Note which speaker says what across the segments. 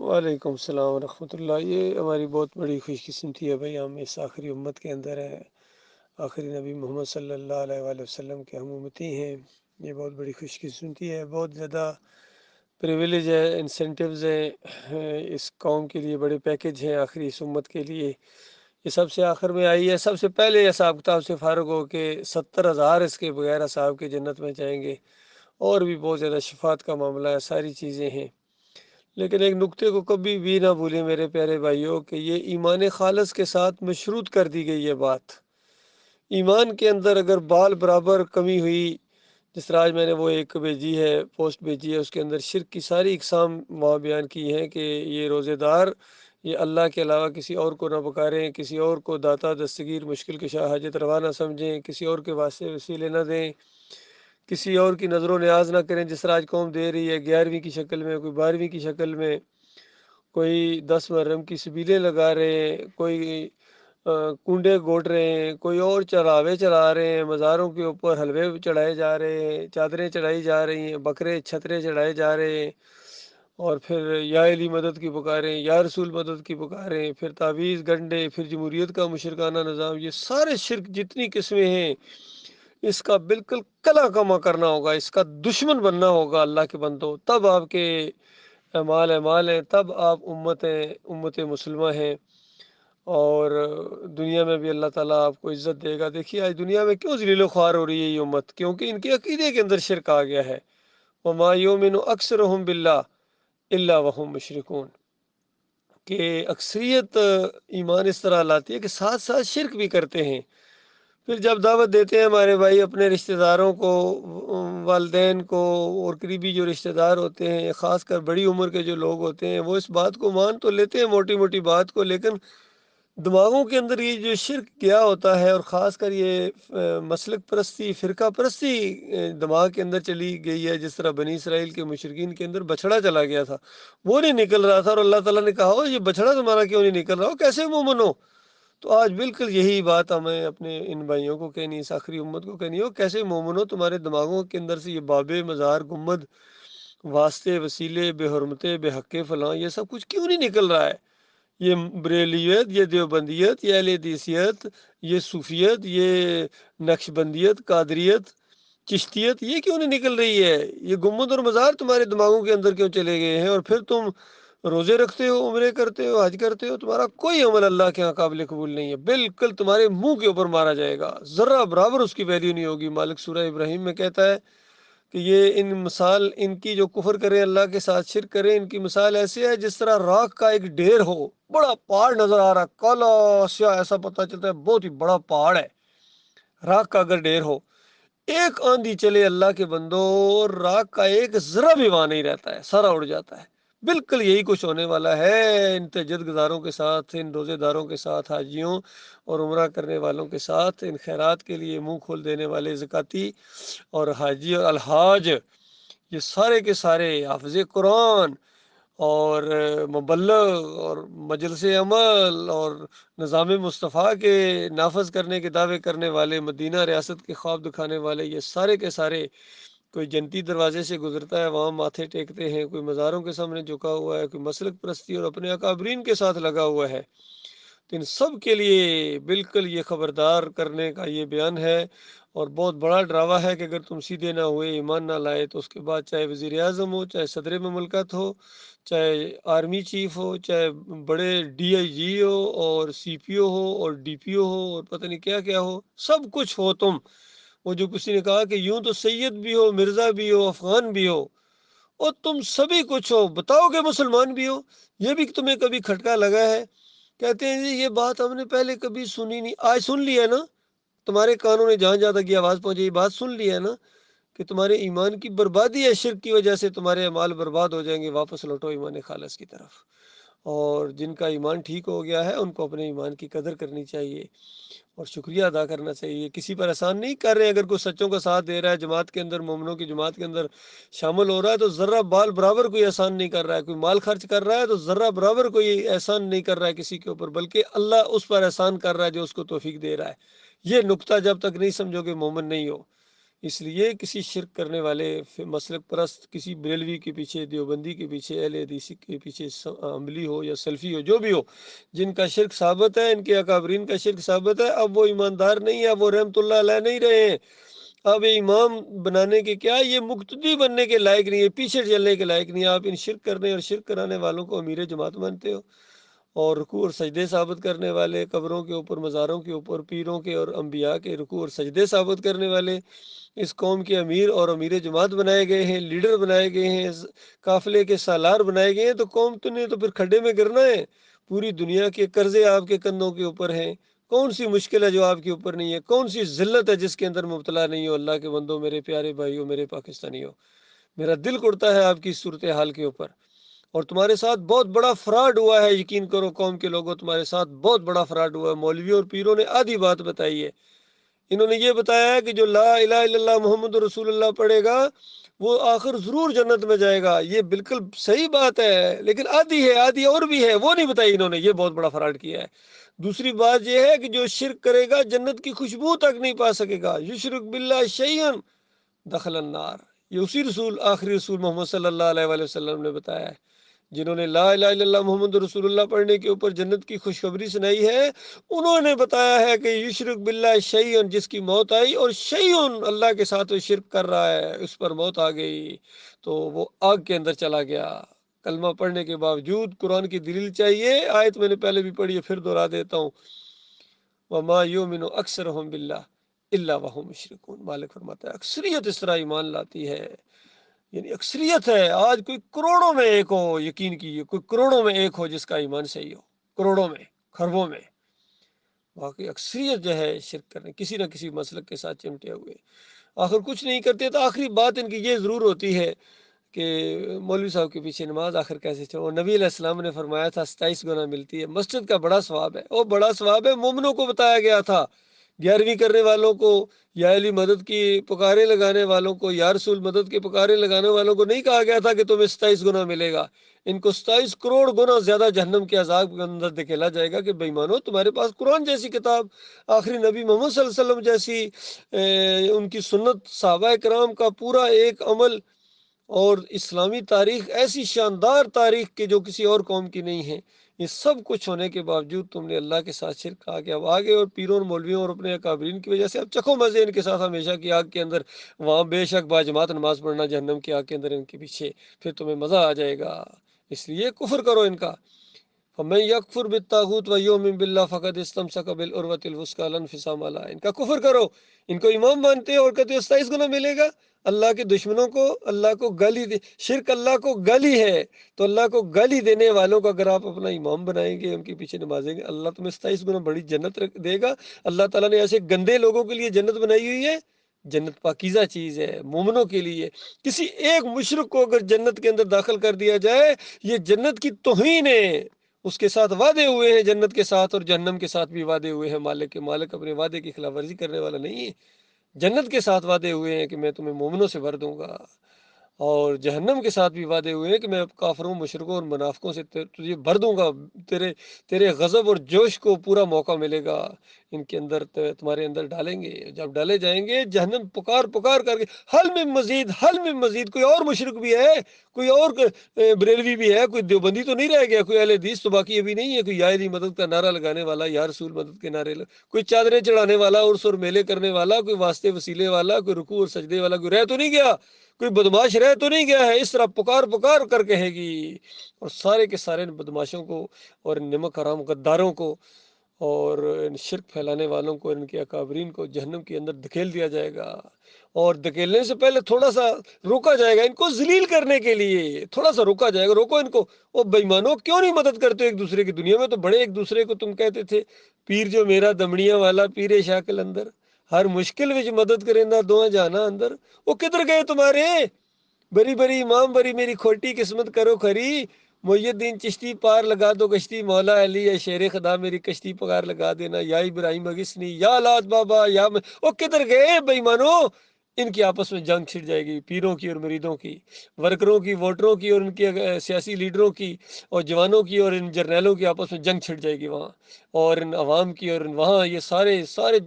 Speaker 1: وعلیکم السلام ورحمۃ اللہ۔ یہ ہماری بہت بڑی خوش قسمتی ہے بھائی، ہم اس آخری امت کے اندر ہیں، آخری نبی محمد صلی اللہ علیہ وآلہ وسلم کے ہم امتی ہیں۔ یہ بہت بڑی خوش قسمتی ہے، بہت زیادہ پریویلیج ہے، انسینٹیوز ہیں اس قوم کے لیے، بڑے پیکج ہیں آخری اس امت کے لیے۔ یہ سب سے آخر میں آئی ہے، سب سے پہلے حساب کتاب سے فارغ ہو کے 70,000 اس کے بغیر صاحب کے جنت میں جائیں گے، اور بھی بہت زیادہ شفاعت کا معاملہ ہے، ساری چیزیں ہیں۔ لیکن ایک نقطے کو کبھی بھی نہ بھولیں میرے پیارے بھائیوں، کہ یہ ایمان خالص کے ساتھ مشروط کر دی گئی یہ بات۔ ایمان کے اندر اگر بال برابر کمی ہوئی، جس طرح آج میں نے وہ ایک بھیجی ہے، پوسٹ بھیجی ہے، اس کے اندر شرک کی ساری اقسام وہاں بیان کی ہیں، کہ یہ روزے دار یہ اللہ کے علاوہ کسی اور کو نہ پکاریں، کسی اور کو داتا دستگیر مشکل کشا حاجت روا نہ سمجھیں، کسی اور کے واسطے وسیلے نہ دیں، کسی اور کی نظر و نیاز نہ کریں، جس طرح آج قوم دے رہی ہے 11ویں کی شکل میں، کوئی 12ویں کی شکل میں، کوئی 10 محرم کی سبیلیں لگا رہے ہیں، کوئی کنڈے گوٹ رہے ہیں، کوئی اور چڑھاوے چڑھا رہے ہیں، مزاروں کے اوپر حلوے چڑھائے جا رہے ہیں، چادریں چڑھائی جا رہی ہیں، بکرے چھترے چڑھائے جا رہے ہیں، اور پھر یا علی مدد کی پکاریں، یا رسول مدد کی پکاریں، پھر تعویذ گنڈے، پھر جمہوریت کا مشرکانہ نظام، یہ سارے شرک جتنی قسمیں ہیں، اس کا بالکل کلا کما کرنا ہوگا، اس کا دشمن بننا ہوگا اللہ کے بندوں، تب آپ کے اعمال ہیں، تب آپ امت مسلمہ ہیں، اور دنیا میں بھی اللہ تعالیٰ آپ کو عزت دے گا۔ دیکھیے آج دنیا میں کیوں ذلیل و خوار ہو رہی ہے یہ امت، کیونکہ ان کے عقیدے کے اندر شرک آ گیا ہے۔ وَمَا يُؤْمِنُ أَكْثَرُهُم بِاللَّهِ إِلَّا وَهُم مُشْرِكُونَ، کہ اکثریت ایمان اس طرح لاتی ہے کہ ساتھ ساتھ شرک بھی کرتے ہیں۔ پھر جب دعوت دیتے ہیں ہمارے بھائی اپنے رشتہ داروں کو، والدین کو، اور قریبی جو رشتہ دار ہوتے ہیں، خاص کر بڑی عمر کے جو لوگ ہوتے ہیں، وہ اس بات کو مان تو لیتے ہیں موٹی موٹی بات کو، لیکن دماغوں کے اندر یہ جو شرک کیا ہوتا ہے، اور خاص کر یہ مسلک پرستی، فرقہ پرستی دماغ کے اندر چلی گئی ہے، جس طرح بنی اسرائیل کے مشرکین کے اندر بچھڑا چلا گیا تھا، وہ نہیں نکل رہا تھا، اور اللہ تعالیٰ نے کہا یہ بچھڑا تمہارا کیوں نہیں نکل رہا ہو، کیسے مومن ہو؟ تو آج بالکل یہی بات ہمیں اپنے ان بھائیوں کو کہنی ہے، اس آخری امت کو کہنی ہو، کیسے مومن ہو؟ تمہارے دماغوں کے اندر سے یہ بابے مزار گنبد واسطے وسیلے بے حرمتے بے حقے فلاں یہ سب کچھ کیوں نہیں نکل رہا ہے؟ یہ بریلیت، یہ دیوبندیت، یہ اہل حدیثیت، یہ صوفیت، یہ نقش بندیت، قادریت، چشتیت، یہ کیوں نہیں نکل رہی ہے؟ یہ گنبد اور مزار تمہارے دماغوں کے اندر کیوں چلے گئے ہیں؟ اور پھر تم روزے رکھتے ہو، عمرے کرتے ہو، حج کرتے ہو، تمہارا کوئی عمل اللہ کے یہاں قابل قبول نہیں ہے، بالکل تمہارے منہ کے اوپر مارا جائے گا، ذرہ برابر اس کی ویلیو نہیں ہوگی۔ مالک سورہ ابراہیم میں کہتا ہے کہ یہ ان کی جو کفر کریں، اللہ کے ساتھ شرک کریں، ان کی مثال ایسے ہے جس طرح راکھ کا ایک ڈھیر ہو، بڑا پہاڑ نظر آ رہا، کالا سیاہ، ایسا پتہ چلتا ہے بہت ہی بڑا پہاڑ ہے، راکھ کا اگر ڈھیر ہو، ایک آندھی چلے اللہ کے بندو، راکھ کا ایک ذرہ بھی وہاں نہیں رہتا ہے، سارا اڑ جاتا ہے۔ بالکل یہی کچھ ہونے والا ہے ان تہجد گزاروں کے ساتھ، ان روزے داروں کے ساتھ، حاجیوں اور عمرہ کرنے والوں کے ساتھ، ان خیرات کے لیے منہ کھول دینے والے زکاتی اور حاجی اور الحاج، یہ سارے کے سارے حافظ قرآن اور مبلغ اور مجلس عمل اور نظام مصطفیٰ کے نافذ کرنے کے دعوے کرنے والے، مدینہ ریاست کے خواب دکھانے والے، یہ سارے کے سارے کوئی جنتی دروازے سے گزرتا ہے وہاں ماتھے ٹیکتے ہیں، کوئی مزاروں کے سامنے جھکا ہوا ہے، کوئی مسلک پرستی اور اپنے اکابرین کے ساتھ لگا ہوا ہے۔ تو ان سب کے لیے بالکل یہ خبردار کرنے کا یہ بیان ہے، اور بہت بڑا ڈراوا ہے کہ اگر تم سیدھے نہ ہوئے، ایمان نہ لائے، تو اس کے بعد چاہے وزیر اعظم ہو، چاہے صدر مملکت ہو، چاہے آرمی چیف ہو، چاہے بڑے ڈی آئی جی ہو اور سی پی او ہو اور ڈی پی او ہو اور پتہ نہیں کیا کیا ہو، سب کچھ ہو تم، وہ جو کسی نے کہا کہ یوں تو سید بھی ہو، مرزا بھی ہو، افغان بھی ہو، اور تم سبھی کچھ ہو، بتاؤ کہ مسلمان بھی ہو؟ یہ بھی تمہیں کبھی کھٹکا لگا ہے؟ کہتے ہیں جی یہ بات ہم نے پہلے کبھی سنی نہیں، آج سن لیا نا، تمہارے کانوں نے جہاں جہاں تک یہ آواز پہنچی، یہ بات سن لیا نا کہ تمہارے ایمان کی بربادی ہے، شرک کی وجہ سے تمہارے اعمال برباد ہو جائیں گے، واپس لوٹو ایمان خالص کی طرف۔ اور جن کا ایمان ٹھیک ہو گیا ہے ان کو اپنے ایمان کی قدر کرنی چاہیے اور شکریہ ادا کرنا چاہیے۔ کسی پر احسان نہیں کر رہے، اگر کوئی سچوں کا ساتھ دے رہا ہے، جماعت کے اندر، مومنوں کی جماعت کے اندر شامل ہو رہا ہے، تو ذرہ بال برابر کوئی احسان نہیں کر رہا ہے، کوئی مال خرچ کر رہا ہے تو ذرہ برابر کوئی احسان نہیں کر رہا ہے کسی کے اوپر، بلکہ اللہ اس پر احسان کر رہا ہے جو اس کو توفیق دے رہا ہے۔ یہ نقطہ جب تک نہیں سمجھو گے مومن نہیں ہو۔ اس لیے کسی شرک کرنے والے مسلک پرست، کسی بریلوی کے پیچھے، دیوبندی کے پیچھے، اہل حدیث کے پیچھے، عملی ہو یا سلفی ہو، جو بھی ہو، جن کا شرک ثابت ہے، ان کے اکابرین کا شرک ثابت ہے، اب وہ ایماندار نہیں ہے، اب وہ رحمت اللہ علیہ نہیں رہے ہیں، اب امام بنانے کے کیا، یہ مقتدی بننے کے لائق نہیں ہے، پیچھے چلنے کے لائق نہیں ہے۔ آپ ان شرک کرنے اور شرک کرانے والوں کو امیر جماعت مانتے ہو، اور رکوع اور سجدے ثابت کرنے والے، قبروں کے اوپر، مزاروں کے اوپر، پیروں کے اور انبیاء کے رکوع اور سجدے ثابت کرنے والے اس قوم کے امیر اور امیر جماعت بنائے گئے ہیں، لیڈر بنائے گئے ہیں، قافلے کے سالار بنائے گئے ہیں، تو قوم تو نے تو پھر کھڈے میں گرنا ہے۔ پوری دنیا کے قرضے آپ کے کندھوں کے اوپر ہیں، کون سی مشکل ہے جو آپ کے اوپر نہیں ہے؟ کون سی ذلت ہے جس کے اندر مبتلا نہیں ہو؟ اللہ کے بندو، میرے پیارے بھائیو، میرے پاکستانیوں، میرا دل کرتا ہے آپ کی صورتحال کے اوپر، اور تمہارے ساتھ بہت بڑا فراڈ ہوا ہے، یقین کرو قوم کے لوگوں، تمہارے ساتھ بہت بڑا فراڈ ہوا ہے۔ مولویوں اور پیروں نے آدھی بات بتائی ہے، انہوں نے یہ بتایا ہے کہ جو لا الہ الا اللہ محمد رسول اللہ پڑھے گا وہ آخر ضرور جنت میں جائے گا، یہ بالکل صحیح بات ہے، لیکن آدھی ہے، آدھی اور بھی ہے، وہ نہیں بتائی انہوں نے، یہ بہت بڑا فراڈ کیا ہے۔ دوسری بات یہ ہے کہ جو شرک کرے گا جنت کی خوشبو تک نہیں پا سکے گا، یشرک باللہ شیئن دخل النار، یہ اسی رسول، آخری رسول محمد صلی اللہ علیہ وآلہ وسلم نے بتایا ہے۔ جنہوں نے لا الہ الا اللہ محمد رسول اللہ پڑھنے کے اوپر جنت کی خوشخبری سنائی ہے، انہوں نے بتایا ہے کہ یشرک باللہ شیئن، جس کی موت آئی اور شیئن اللہ کے ساتھ وہ شرک کر رہا ہے، اس پر موت آ گئی تو وہ آگ کے اندر چلا گیا۔ کلمہ پڑھنے کے باوجود قرآن کی دلیل چاہیے، آیت میں نے پہلے بھی پڑھی ہے، پھر دہرا دیتا ہوں، وما یؤمن اکثرهم باللہ الا وهم مشرکون، مالک فرماتا ہے اکثریت اس طرح ایمان لاتی ہے، یعنی اکثریت ہے، آج کوئی کروڑوں میں ایک ہو، یقین کیجیے کوئی کروڑوں میں ایک ہو جس کا ایمان صحیح ہو، کروڑوں میں، خربوں میں، باقی اکثریت جو ہے شرک کرنے، کسی نہ کسی مسلک کے ساتھ چمٹے ہوئے، آخر کچھ نہیں کرتے۔ تو آخری بات ان کی یہ ضرور ہوتی ہے کہ مولوی صاحب کے پیچھے نماز آخر کیسے چھوڑو؟ نبی علیہ السلام نے فرمایا تھا 27 گنا ملتی ہے، مسجد کا بڑا ثواب ہے، وہ بڑا ثواب ہے، مومنوں کو بتایا گیا تھا، 11ویں کرنے والوں کو، یا علی مدد کی پکارے لگانے والوں کو، یا رسول مدد کے پکارے لگانے والوں کو نہیں کہا گیا تھا کہ تمہیں 27 گنا ملے گا، ان کو 27 کروڑ گنا زیادہ جہنم کے عذاب کے اندر دھکیلا جائے گا کہ بے ایمانو، تمہارے پاس قرآن جیسی کتاب، آخری نبی محمد صلی اللہ علیہ وسلم جیسی ان کی سنت، صحابہ کرام کا پورا ایک عمل، اور اسلامی تاریخ ایسی شاندار تاریخ کے جو کسی اور قوم کی نہیں ہے، یہ سب کچھ ہونے کے باوجود تم نے اللہ کے ساتھ شرک کہا کہ اب آگے، اور پیروں اور مولویوں اور اپنے اکابرین کی وجہ سے اب چکھو مزے ان کے ساتھ ہمیشہ کی آگ کے اندر، وہاں بے شک باجماعت نماز پڑھنا جہنم کی آگ کے اندر ان کے پیچھے، پھر تمہیں مزہ آ جائے گا۔ اس لیے کفر کرو ان کا، فَمَن يَكْفُرْ بِالطَّاغُوتِ وَيُؤْمِن بِاللَّهِ فَقَدِ اسْتَمْسَكَ بِالْعُرْوَةِ الْوُثْقَىٰ لَا انفِصَامَ لَهَا۔ ان کا کفر کرو، ان کو امام مانتے ہو اور کہتے ہو 27 گنا ملے گا، اللہ کے دشمنوں کو، اللہ کو گالی دے، شرک اللہ کو گالی ہے، تو اللہ کو گالی دینے والوں کو اگر آپ اپنا امام بنائیں گے، ان کے پیچھے نمازیں گے، اللہ تمہیں 27 گنا بڑی جنت دے گا۔ اللہ تعالیٰ نے ایسے گندے لوگوں کے لیے جنت بنائی ہوئی ہے، جنت پاکیزہ چیز ہے مومنوں کے لیے، کسی ایک مشرک کو اگر جنت کے اندر داخل کر دیا جائے، یہ جنت کی توہین ہے، اس کے ساتھ وعدے ہوئے ہیں جنت کے ساتھ، اور جہنم کے ساتھ بھی وعدے ہوئے ہیں، مالک کے مالک اپنے وعدے کی خلاف ورزی کرنے والا نہیں ہے، جنت کے ساتھ وعدے ہوئے ہیں کہ میں تمہیں مومنوں سے بھر دوں گا، اور جہنم کے ساتھ بھی وعدے ہوئے ہیں کہ میں کافروں، مشرکوں اور منافقوں سے تجھے بھر دوں گا، تیرے غضب اور جوش کو پورا موقع ملے گا ان کے اندر، تمہارے اندر ڈالیں گے، جب ڈالے جائیں گے جہنم پکار پکار کر کے، حل میں مزید، حل میں مزید، کوئی اور مشرک بھی ہے، کوئی اور بریلوی بھی ہے، کوئی دیوبندی تو نہیں رہ گیا، کوئی اہل حدیث تو باقی ابھی نہیں ہے، کوئی یا علی مدد کا نعرہ لگانے والا، یا رسول مدد کے نعرے کوئی چادریں چڑھانے والا، عرس اور میلے کرنے والا، کوئی واسطے وسیلے والا، کوئی رکوع اور سجدے والا کوئی رہ تو نہیں گیا، کوئی بدماش رہ تو نہیں گیا ہے، اس طرح پکار پکار کر کہے گی، اور سارے کے سارے بدماشوں کو اور نمک حرام غداروں کو اور ان شرک پھیلانے والوں کو، ان کے اکابرین کو جہنم کے اندر دھکیل دیا جائے گا، اور دھکیلنے سے پہلے تھوڑا سا روکا جائے گا، ان کو ذلیل کرنے کے لیے تھوڑا سا روکا جائے گا، روکو ان کو، او بے ایمانو کیوں نہیں مدد کرتے ایک دوسرے کی؟ دنیا میں تو بڑے ایک دوسرے کو تم کہتے تھے، پیر جو میرا دمڑیاں والا پیر شاکل اندر، ہر مشکل وچ مدد کریندا دوہاں جہانا اندر، وہ کدھر گئے تمہارے بری بری امام، بری میری کھوٹی قسمت کرو کھری، محی الدین چشتی پار لگا دو کشتی، مولا علی یا شیر خدا میری کشتی پار لگا دینا، یا ابراہیم اگسنی، یا لات بابا، یا او کدھر گئے بے ایمانو؟ ان کی آپس میں جنگ چھڑ جائے گی، پیروں کی اور مریدوں کی، ورکروں کی، ووٹروں کی اور ان کے سیاسی لیڈروں کی، اور جوانوں کی اور ان جرنیلوں کی آپس میں جنگ چھڑ جائے گی وہاں، اور ان عوام کی، اور وہاں یہ سارے سارے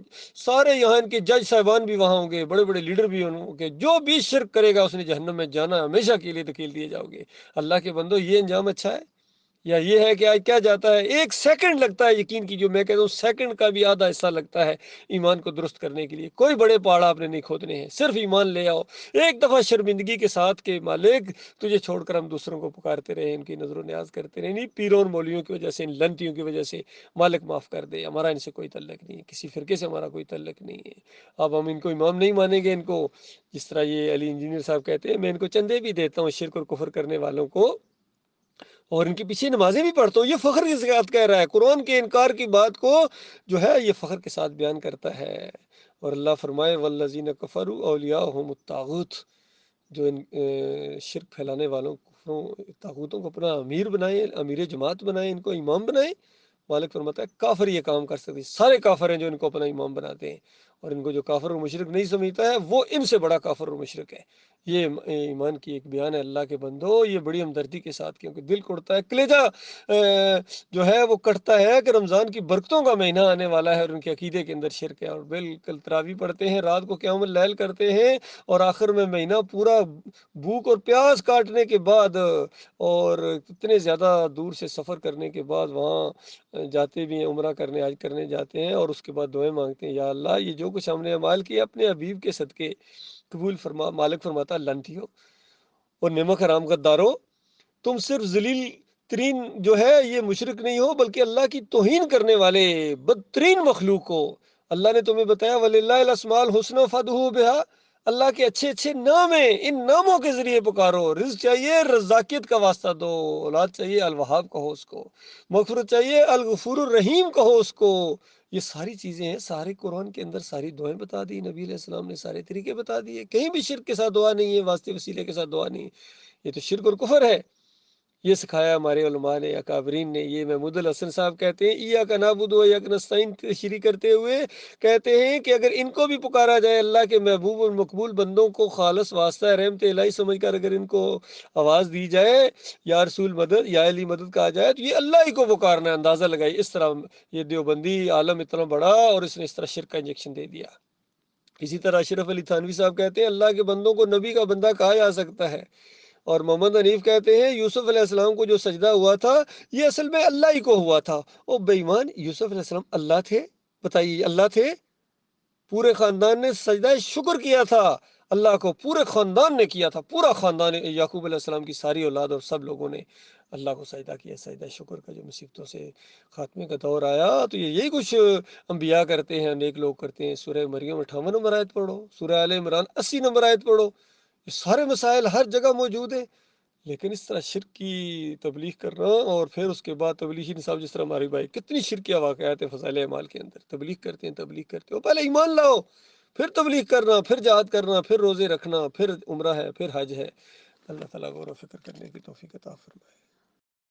Speaker 1: سارے یہاں ان کے جج صاحبان بھی وہاں ہوں گے، بڑے بڑے لیڈر بھی ہوں گے، جو بھی شرک کرے گا اس نے جہنم میں جانا، ہمیشہ کے لیے دھکیل دیے جاؤ گے۔ اللہ کے بندو، یہ انجام اچھا ہے؟ یا یہ ہے کہ آج کیا جاتا ہے، ایک سیکنڈ لگتا ہے، یقین کی جو میں کہتا ہوں سیکنڈ کا بھی آدھا حصہ لگتا ہے ایمان کو درست کرنے کے لیے۔ کوئی بڑے پہاڑ آپ نے نہیں کھودنے ہیں، صرف ایمان لے آؤ ایک دفعہ شرمندگی کے ساتھ کہ مالک تجھے چھوڑ کر ہم دوسروں کو پکارتے رہے، ان کی نظر و نیاز کرتے رہے، نہیں پیروں اور مولویوں کی وجہ سے، ان لنتیوں کی وجہ سے، مالک معاف کر دے، ہمارا ان سے کوئی تعلق نہیں ہے، کسی فرقے سے ہمارا کوئی تعلق نہیں ہے۔ اب ہم ان کو امام نہیں مانیں گے، ان کو جس طرح یہ علی انجینئر صاحب کہتے ہیں، میں ان کو چندے بھی دیتا ہوں شرک اور کفر کرنے والوں کو، اور ان کے پیچھے نمازیں بھی پڑھتا ہوں، یہ فخر کی ساتھ کہہ رہا ہے، قرآن کے انکار کی بات کو جو ہے یہ فخر کے ساتھ بیان کرتا ہے۔ اور اللہ فرمائے والذین کفروا اولیاءہم الطاغوت، جو ان شرک پھیلانے والوں طاغوتوں کو اپنا امیر بنائے، امیر جماعت بنائے، ان کو امام بنائے، مالک فرماتا ہے کافر یہ کام کر سکتے، سارے کافر ہیں جو ان کو اپنا امام بناتے ہیں، اور ان کو جو کافر اور مشرک نہیں سمجھتا ہے وہ ان سے بڑا کافر اور مشرک ہے۔ یہ ایمان کی ایک بیان ہے اللہ کے بندو، یہ بڑی ہمدردی کے ساتھ، کیونکہ دل کڑتا ہے، کلیجہ جو ہے وہ کٹتا ہے کہ رمضان کی برکتوں کا مہینہ آنے والا ہے اور ان کے عقیدے کے اندر شرک ہے، اور بالکل تراویح پڑھتے ہیں، رات کو قیام اللیل کرتے ہیں، اور آخر میں مہینہ پورا بھوک اور پیاس کاٹنے کے بعد اور اتنے زیادہ دور سے سفر کرنے کے بعد وہاں جاتے بھی ہیں، عمرہ کرنے، حج کرنے جاتے ہیں، اور اس کے بعد دعائیں مانگتے ہیں، یا اللہ یہ جو کچھ ہم نے اعمال کیا اپنے حبیب کے صدقے قبول فرما۔ مالک فرماتا لعنتیو اور نمک حرام غدارو، تم صرف ذلیل ترین جو ہے یہ مشرک نہیں ہو بلکہ اللہ کی توہین کرنے والے بدترین مخلوق ہو۔ اللہ نے تمہیں بتایا وَلِلَّهِ الْأَسْمَاءُ الْحُسْنَى فَادْعُوهُ بِهَا، اللہ کے اچھے اچھے نام ہیں، ان ناموں کے ذریعے پکارو۔ رزق چاہیے رزاقیت کا واسطہ دو، اولاد چاہیے الوہاب کہو اس کو، مغفرت چاہیے الغفور الرحیم کہو اس کو۔ یہ ساری چیزیں ہیں، سارے قرآن کے اندر ساری دعائیں بتا دی، نبی علیہ السلام نے سارے طریقے بتا دیے، کہیں بھی شرک کے ساتھ دعا نہیں ہے، واسطے وسیلے کے ساتھ دعا نہیں ہے، یہ تو شرک اور کفر ہے۔ یہ سکھایا ہمارے علماء نے، اکابرین نے۔ یہ محمود الحسن صاحب کہتے ہیں ایاک نعبد و ایاک نستعین تشریح کرتے ہوئے کہتے ہیں کہ اگر ان کو بھی پکارا جائے، اللہ کے محبوب اور مقبول بندوں کو خالص واسطہ رحمت الہی سمجھ کر اگر ان کو آواز دی جائے، یا رسول مدد، یا علی مدد کہا جائے، تو یہ اللہ ہی کو پکارنا ہے۔ اندازہ لگائی اس طرح یہ دیوبندی عالم اتنا بڑا اور اس نے اس طرح شرک کا انجیکشن دے دیا۔ اسی طرح اشرف علی تھانوی صاحب کہتے ہیں اللہ کے بندوں کو نبی کا بندہ کہا جا سکتا ہے، اور محمد حنیف کہتے ہیں یوسف علیہ السلام کو جو سجدہ ہوا تھا یہ اصل میں اللہ ہی کو ہوا تھا۔ او بے ایمان، یوسف علیہ السلام اللہ تھے؟ بتائیے، اللہ تھے؟ پورے خاندان نے سجدہ شکر کیا تھا اللہ کو، پورے خاندان نے کیا تھا، پورا خاندان یعقوب علیہ السلام کی ساری اولاد اور سب لوگوں نے اللہ کو سجدہ کیا، سجدہ شکر کا۔ جو مصیبتوں سے خاتمے کا دور آیا تو یہی کچھ انبیاء کرتے ہیں، نیک لوگ کرتے ہیں۔ سورہ مریم 58 نمبر آیت پڑھو، سورہ آل عمران 80 نمبر آیت پڑھو، یہ سارے مسائل ہر جگہ موجود ہیں۔ لیکن اس طرح شرک کی تبلیغ کرنا، اور پھر اس کے بعد تبلیغی نصاب، جس طرح ہمارے بھائی کتنی شرکیہ واقعات ہیں فضائل اعمال کے اندر، تبلیغ کرتے ہیں، تبلیغ کرتے ہو، پہلے ایمان لاؤ، پھر تبلیغ کرنا، پھر جہاد کرنا، پھر روزے رکھنا، پھر عمرہ ہے، پھر حج ہے۔ اللہ تعالیٰ غور و فکر کرنے کی توفیق عطا فرمائے۔